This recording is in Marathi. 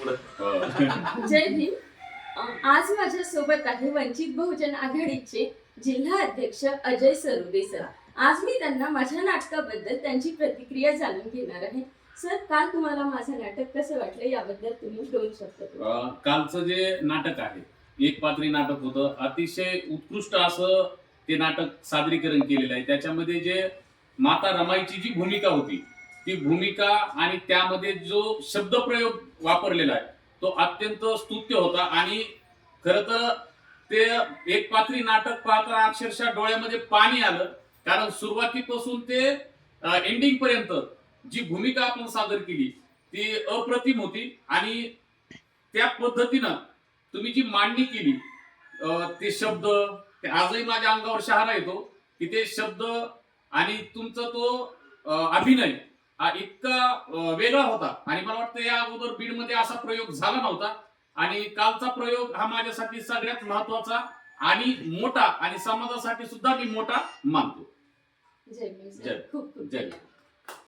जय भीम. आज माझ्या सोबत आहे वंचित बहुजन आघाडीचे जिल्हा अध्यक्ष अजय सरुदे सर. आज मी त्यांना माझ्या नाटकाबद्दल त्यांची प्रतिक्रिया जाणून घेणार आहे. सर, काल तुम्हाला माझं नाटक कसं वाटलं याबद्दल तुम्ही 2 शब्द बोला. कालचं जे नाटक आहे, एक पात्री नाटक होतं. अतिशय उत्कृष्ट असं ते नाटक सादरीकरण केलेलं आहे. त्याच्यामध्ये जे माता रमाईची जी भूमिका होती, ती भूमिका आणि त्यामध्ये जो शब्दप्रयोग वापरलेला आहे तो अत्यंत स्तुत्य होता. आणि खरं तर ते एक पात्री नाटक पाहताना अक्षरशः डोळ्यामध्ये पाणी आलं, कारण सुरुवातीपासून ते एंडिंग पर्यंत जी भूमिका आपण सादर केली ती अप्रतिम होती. आणि त्या पद्धतीनं तुम्ही जी मांडणी केली, ते शब्द, ते आजही माझ्या अंगावर शहारा येतो की ते शब्द आणि तुमचा तो अभिनय हा इतका वेगळा होता. आणि मला वाटतं या अगोदर बीडमध्ये असा प्रयोग झाला नव्हता. आणि कालचा प्रयोग हा माझ्यासाठी सगळ्यात महत्वाचा आणि मोठा, आणि समाजासाठी सुद्धा मी मोठा मानतो. जय भीम सर. खूप खूप जय.